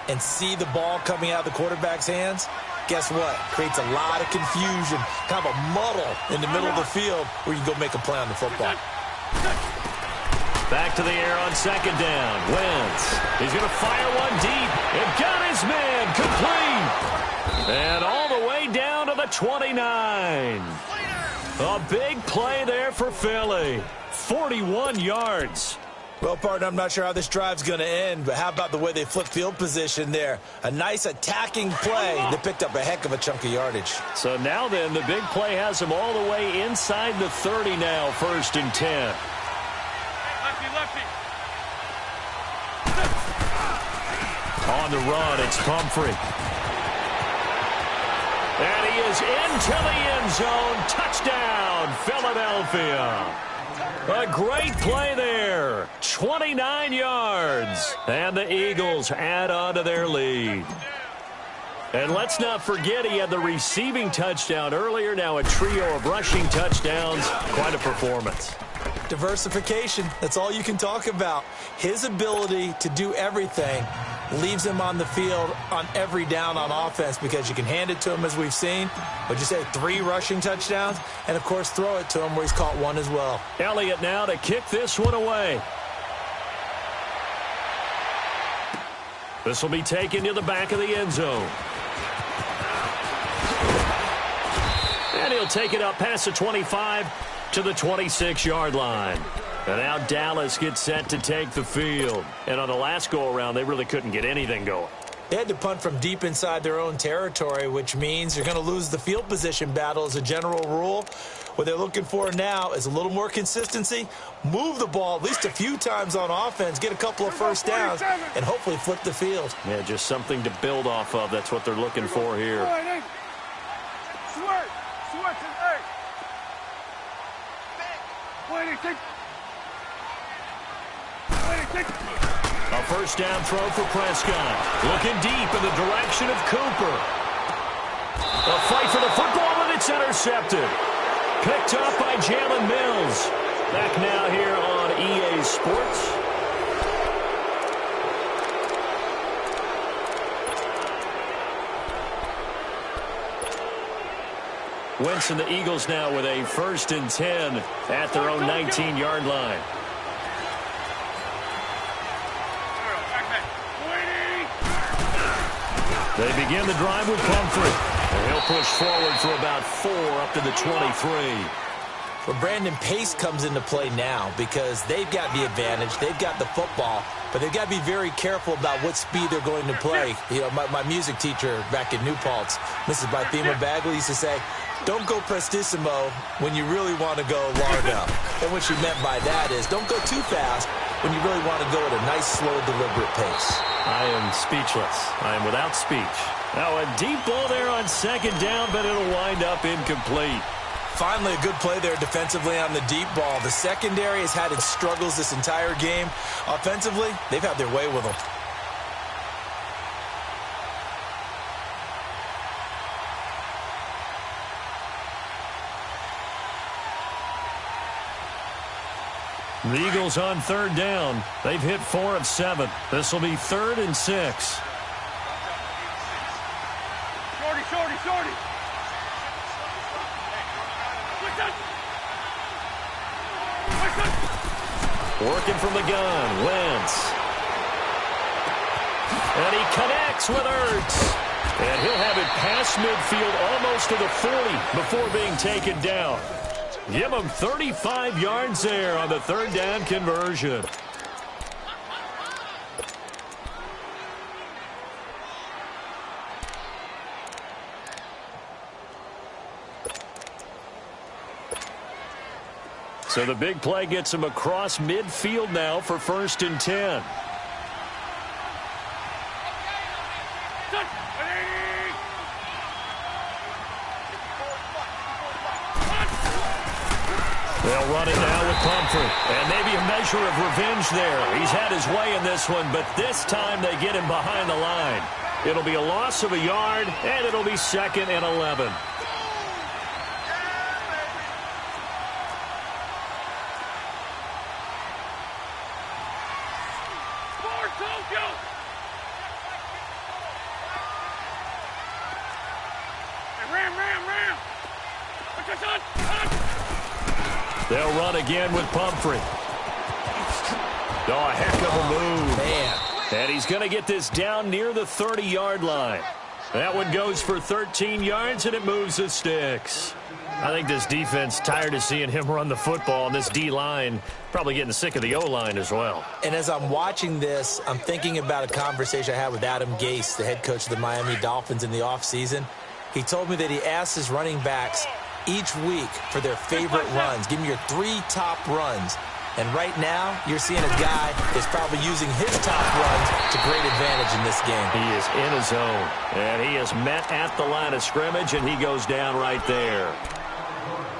Speaker 5: and see the ball coming out of the quarterback's hands, guess what? Creates a lot of confusion, kind of a muddle in the middle of the field where you go make a play on the football.
Speaker 4: Back to the air on 2nd down. Wentz. He's going to fire one deep. It got his man complete. And all the way down to the 29. A big play there for Philly. 41 yards.
Speaker 5: Well, partner, I'm not sure how this drive's going to end, but how about the way they flipped field position there? A nice attacking play that picked up a heck of a chunk of yardage.
Speaker 4: So now then, the big play has them all the way inside the 30 now, 1st and 10.
Speaker 6: Lefty.
Speaker 4: On the run, it's Pumphrey. And he is into the end zone. Touchdown, Philadelphia. A great play there. 29 yards. And the Eagles add on to their lead. And let's not forget he had the receiving touchdown earlier. Now a trio of rushing touchdowns. Quite a performance.
Speaker 5: Diversification, that's all you can talk about. His ability to do everything leaves him on the field on every down on offense because you can hand it to him, as we've seen. What'd you say, 3 rushing touchdowns? And, of course, throw it to him where he's caught 1 as well.
Speaker 4: Elliott now to kick this one away. This will be taken to the back of the end zone. And he'll take it up past the 25 to the 26-yard line. And now Dallas gets set to take the field. And on the last go-around, they really couldn't get anything going.
Speaker 5: They had to punt from deep inside their own territory, which means you're going to lose the field position battle as a general rule. What they're looking for now is a little more consistency, move the ball at least a few times on offense, get a couple of first downs, and hopefully flip the field.
Speaker 4: Yeah, just something to build off of. That's what they're looking for here. A first down throw for Prescott. Looking deep in the direction of Cooper. A fight for the football, and it's intercepted. Picked up by Jalen Mills. Back now here on EA Sports. Wentz and the Eagles now with a 1st and 10 at their own 19-yard line. They begin the drive with Pumphrey. And he'll push forward for about 4 up to the 23.
Speaker 5: Well, Brandon, pace comes into play now because they've got the advantage. They've got the football, but they've got to be very careful about what speed they're going to play. You know, my music teacher back in New Paltz, Mrs. Bythema Bagley, used to say, don't go prestissimo when you really want to go largo. And what she meant by that is don't go too fast when you really want to go at a nice, slow, deliberate pace.
Speaker 4: I am speechless. I am without speech. Now a deep ball there on second down, but it'll wind up incomplete.
Speaker 5: Finally, a good play there defensively on the deep ball. The secondary has had its struggles this entire game. Offensively, they've had their way with them.
Speaker 4: The Eagles on third down. They've hit 4 of 7. This will be 3rd and 6.
Speaker 6: Shorty.
Speaker 4: Working from the gun, Wentz. And he connects with Ertz. And he'll have it past midfield almost to the 40 before being taken down. Give him 35 yards there on the third down conversion. So the big play gets him across midfield now for 1st and 10. They'll run it now with Pumphrey. And maybe a measure of revenge there. He's had his way in this one, but this time they get him behind the line. It'll be a loss of a yard, and it'll be 2nd and 11. They'll run again with Pumphrey. Oh, a heck of a move.
Speaker 5: Man.
Speaker 4: And he's going to get this down near the 30-yard line. That one goes for 13 yards, and it moves the sticks. I think this defense tired of seeing him run the football, and this D-line probably getting sick of the O-line as well.
Speaker 5: And as I'm watching this, I'm thinking about a conversation I had with Adam Gase, the head coach of the Miami Dolphins in the offseason. He told me that he asked his running backs each week for their favorite runs. Give me your 3 top runs. And right now, you're seeing a guy that's probably using his top runs to great advantage in this game.
Speaker 4: He is in his zone, and he is met at the line of scrimmage, and he goes down right there.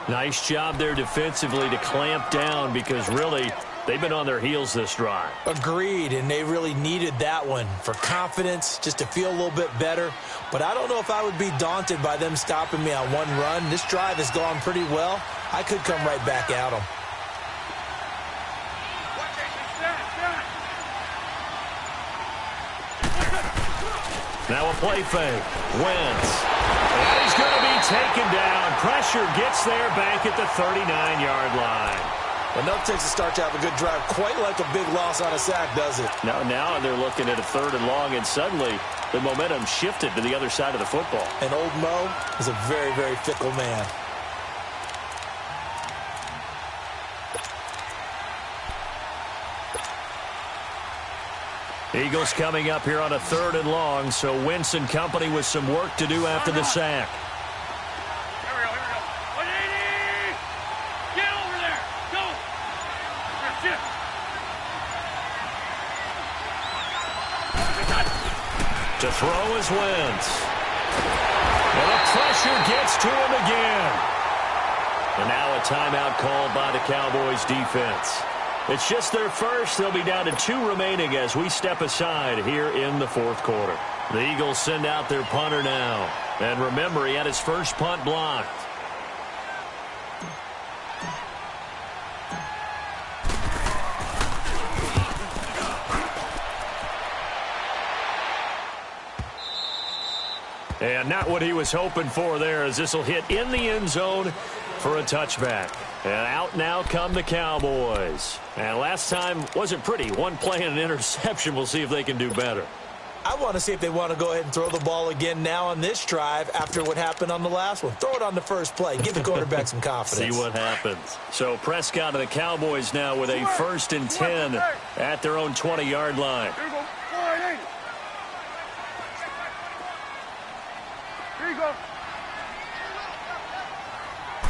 Speaker 4: Nice job there defensively to clamp down because really they've been on their heels this drive.
Speaker 5: Agreed, and they really needed that one for confidence, just to feel a little bit better. But I don't know if I would be daunted by them stopping me on one run. This drive has gone pretty well. I could come right back at them.
Speaker 4: Now a play fake. Wentz. And he's going to be taken down. Pressure gets there back at the 39-yard line.
Speaker 5: Enough takes to start to have a good drive. Quite like a big loss on a sack, does it?
Speaker 4: Now they're looking at a 3rd and long, and suddenly the momentum shifted to the other side of the football.
Speaker 5: And old Mo is a very, very fickle man.
Speaker 4: Eagles coming up here on a 3rd and long, so Wentz and company with some work to do after the sack.
Speaker 6: Here we go. 180! Get over there! Go! Shift!
Speaker 4: To throw is Wentz. And the pressure gets to him again. And now a timeout called by the Cowboys defense. It's just their first. They'll be down to 2 remaining as we step aside here in the 4th quarter. The Eagles send out their punter now. And remember, he had his first punt blocked. And not what he was hoping for there, as this will hit in the end zone for a touchback. And out now come the Cowboys. And last time wasn't pretty. One play and an interception. We'll see if they can do better.
Speaker 5: I want to see if they want to go ahead and throw the ball again now on this drive after what happened on the last one. Throw it on the first play. Give the quarterback some confidence.
Speaker 4: See what happens. So Prescott and the Cowboys now with a 1st and 10 at their own 20-yard line.
Speaker 6: Here you go. 480. Here you go.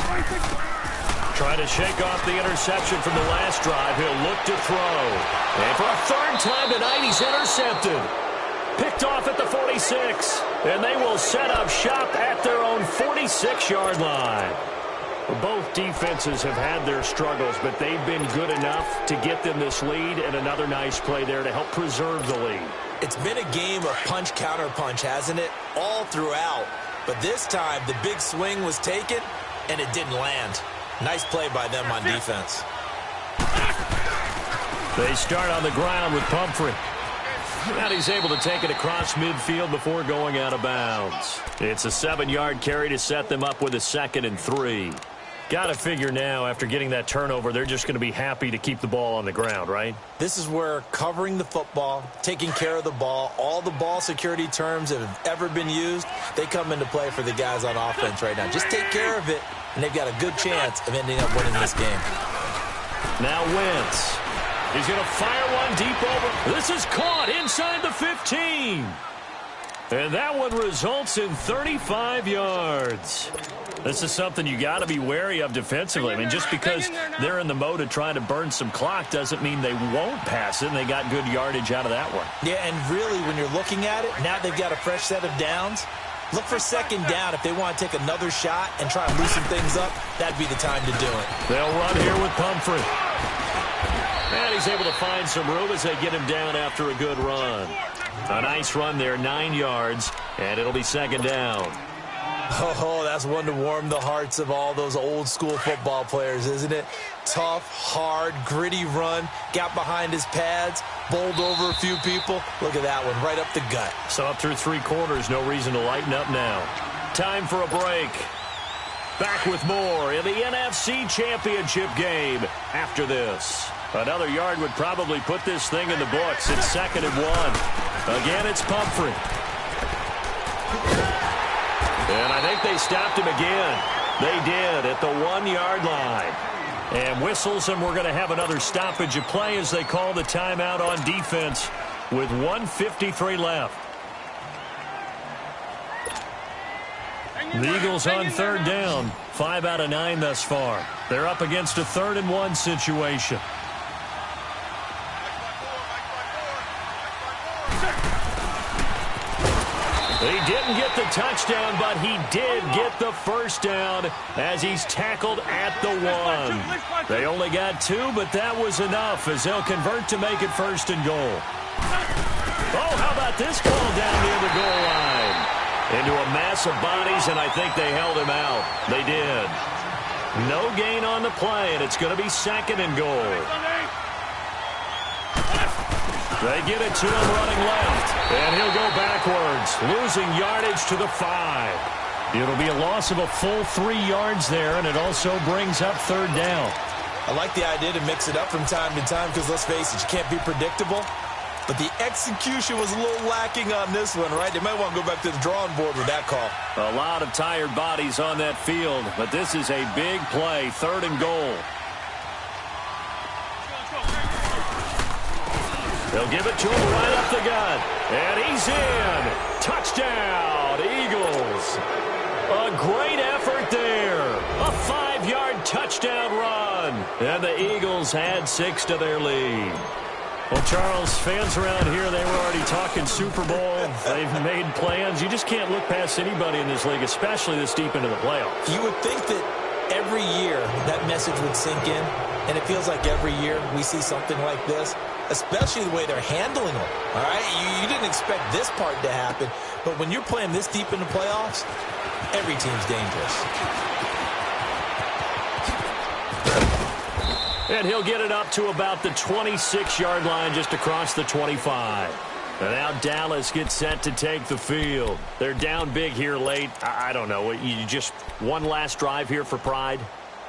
Speaker 6: 26.
Speaker 4: Trying to shake off the interception from the last drive. He'll look to throw. And for a 3rd time tonight, he's intercepted. Picked off at the 46. And they will set up shop at their own 46-yard line. Both defenses have had their struggles, but they've been good enough to get them this lead, and another nice play there to help preserve the lead.
Speaker 5: It's been a game of punch-counter-punch, hasn't it? All throughout. But this time, the big swing was taken, and it didn't land. Nice play by them on defense.
Speaker 4: They start on the ground with Pumphrey. And he's able to take it across midfield before going out of bounds. It's a 7-yard carry to set them up with a 2nd and 3. Got to figure now, after getting that turnover, they're just going to be happy to keep the ball on the ground, right?
Speaker 5: This is where covering the football, taking care of the ball, all the ball security terms that have ever been used, they come into play for the guys on offense right now. Just take care of it, and they've got a good chance of ending up winning this game.
Speaker 4: Now Wentz. He's going to fire one deep over. This is caught inside the 15. And that one results in 35 yards. This is something you got to be wary of defensively. I mean, just because they're in the mode of trying to burn some clock doesn't mean they won't pass it, and they got good yardage out of that one.
Speaker 5: Yeah, and really, when you're looking at it, now they've got a fresh set of downs. Look for 2nd down. If they want to take another shot and try to loosen things up, that'd be the time to do it.
Speaker 4: They'll run here with Pumphrey. And he's able to find some room as they get him down after a good run. A nice run there, 9 yards, and it'll be 2nd down.
Speaker 5: Oh, that's one to warm the hearts of all those old-school football players, isn't it? Tough, hard, gritty run, got behind his pads, bowled over a few people. Look at that one, right up the gut.
Speaker 4: So up through 3 quarters, no reason to lighten up now. Time for a break. Back with more in the NFC Championship game after this. Another yard would probably put this thing in the books. It's 2nd and 1. Again, it's Pumphrey. And I think they stopped him again. They did at the 1-yard line. And whistles, and we're going to have another stoppage of play as they call the timeout on defense with 1:53 left. The Eagles on 3rd down. 5 out of 9 thus far. They're up against a 3rd and 1 situation. He didn't get the touchdown, but he did get the 1st down as he's tackled at the 1. They only got 2, but that was enough as they'll convert to make it 1st and goal. Oh, how about this call down near the goal line? Into a mass of bodies, and I think they held him out. They did. No gain on the play, and it's going to be 2nd and goal. They get it to him running left, and he'll go backwards, losing yardage to the 5. It'll be a loss of a full 3 yards there, and it also brings up 3rd down.
Speaker 5: I like the idea to mix it up from time to time because, let's face it, you can't be predictable. But the execution was a little lacking on this one, right? They might want to go back to the drawing board with that call.
Speaker 4: A lot of tired bodies on that field, but this is a big play, 3rd and goal. They'll give it to him right up the gut. And he's in. Touchdown, Eagles. A great effort there. A 5-yard touchdown run. And the Eagles add 6 to their lead. Well, Charles, fans around here, they were already talking Super Bowl. They've made plans. You just can't look past anybody in this league, especially this deep into the playoffs.
Speaker 5: You would think that every year that message would sink in, and it feels like every year we see something like this, especially the way they're handling them. All right, you didn't expect this part to happen, but when you're playing this deep in the playoffs, every team's dangerous.
Speaker 4: And he'll get it up to about the 26-yard line, just across the 25. And now Dallas gets set to take the field. They're down big here late. I don't know. You just one last drive here for pride?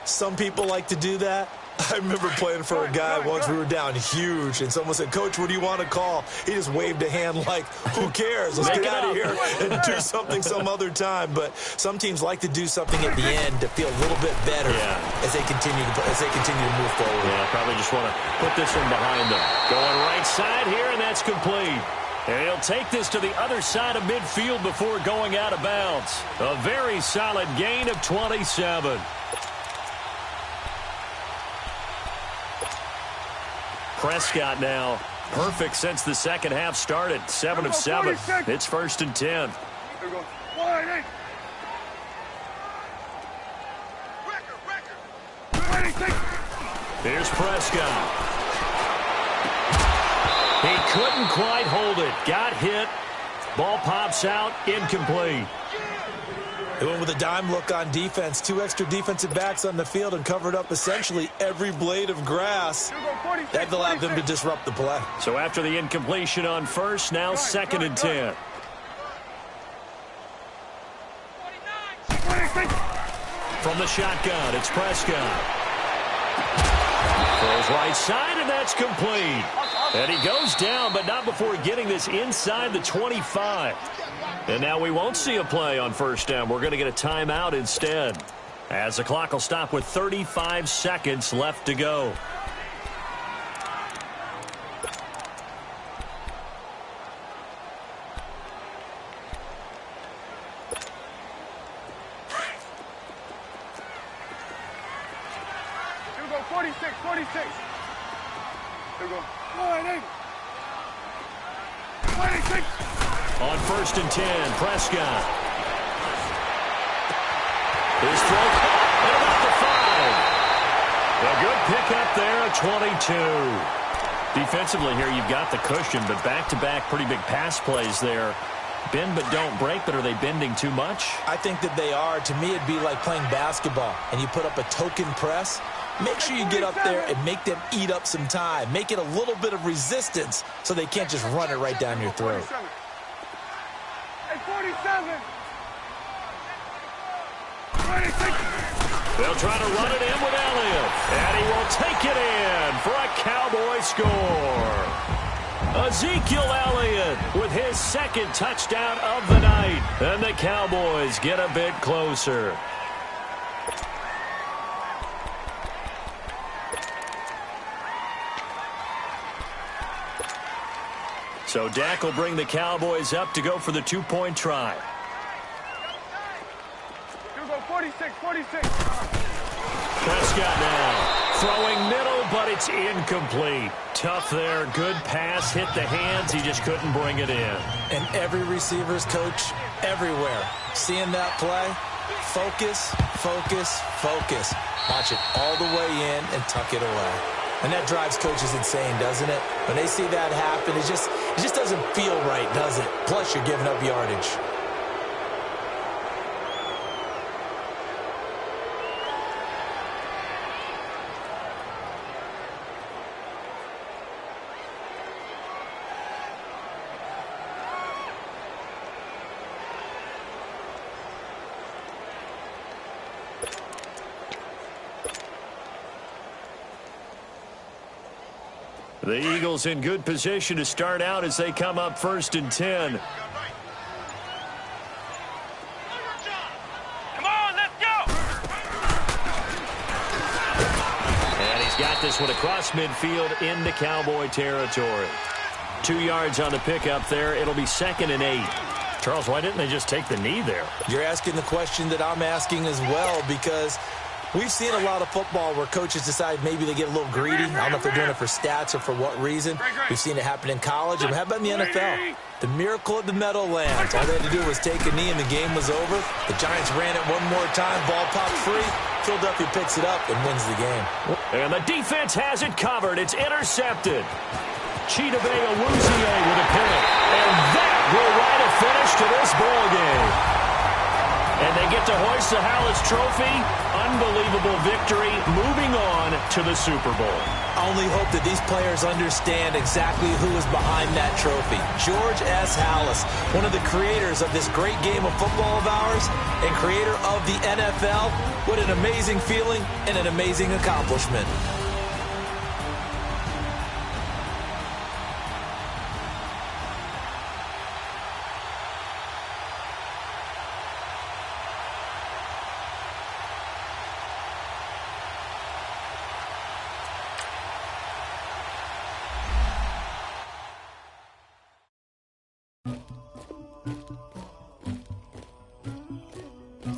Speaker 5: Some people like to do that. I remember playing for a guy once. We were down huge, and someone said, "Coach, what do you want to call?" He just waved a hand like, "Who cares? Let's get out of here and do something some other time." But some teams like to do something at the end to feel a little bit better as they continue to move forward.
Speaker 4: Yeah, probably just want to put this one behind them. Going right side here, and that's complete. And he'll take this to the other side of midfield before going out of bounds. A very solid gain of 27. Prescott now perfect since the second half started. 7 of 7. It's 1st and 10.
Speaker 6: Here we go. Wide, hey.
Speaker 4: Here's Prescott. He couldn't quite hold it. Got hit. Ball pops out. Incomplete.
Speaker 5: They went with a dime look on defense. 2 extra defensive backs on the field and covered up essentially every blade of grass. That allowed them to disrupt the play.
Speaker 4: So after the incompletion on first, now 2nd and 10. From the shotgun, it's Prescott. Throws right side, and that's complete. And he goes down, but not before getting this inside the 25. And now we won't see a play on first down. We're going to get a timeout instead, as the clock will stop with 35 seconds left to go.
Speaker 6: Here we go, 46. Here we go. Wide, hey. 26.
Speaker 4: On 1st and 10, Prescott. His throw caught at about the 5. A good pickup there at 22. Defensively here, you've got the cushion, but back-to-back pretty big pass plays there. Bend but don't break, but are they bending too much?
Speaker 5: I think that they are. To me, it'd be like playing basketball, and you put up a token press. Make sure you get up there and make them eat up some time. Make it a little bit of resistance so they can't just run it right down your throat.
Speaker 6: Hey, 47. 26.
Speaker 4: They'll try to run it in with Elliott, and he will take it in for a Cowboy score. Ezekiel Elliott with his 2nd touchdown of the night, and the Cowboys get a bit closer. So Dak will bring the Cowboys up to go for the 2-point try.
Speaker 6: Here we go, 46.
Speaker 4: Prescott now throwing middle, but it's incomplete. Tough there. Good pass. Hit the hands. He just couldn't bring it in.
Speaker 5: And every receiver's coach everywhere. Seeing that play, focus. Watch it all the way in and tuck it away. And that drives coaches insane, doesn't it? When they see that happen, it just doesn't feel right, does it? Plus, you're giving up yardage.
Speaker 4: The Eagles in good position to start out as they come up 1st and 10.
Speaker 6: Come on, let's go.
Speaker 4: And he's got this one across midfield into Cowboy territory. 2 yards on the pickup there. It'll be 2nd and 8. Charles, why didn't they just take the knee there?
Speaker 5: You're asking the question that I'm asking as well, because we've seen a lot of football where coaches decide maybe they get a little greedy. I don't know if they're doing it for stats or for what reason. We've seen it happen in college. And how about in the NFL? The miracle of the Meadowlands. All they had to do was take a knee and the game was over. The Giants ran it one more time. Ball popped free. Philadelphia picks it up and wins the game.
Speaker 4: And the defense has it covered. It's intercepted. Chidobe Awuzie with a pick. And that will write a finish to this ball game. And they get to hoist the Howlett Trophy. Unbelievable victory, moving on to the Super Bowl.
Speaker 5: only hope that these players understand exactly who is behind that trophy. George S. Halas, one of the creators of this great game of football of ours and creator of the NFL. What an amazing feeling and an amazing accomplishment.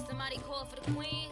Speaker 7: Somebody call for the queen.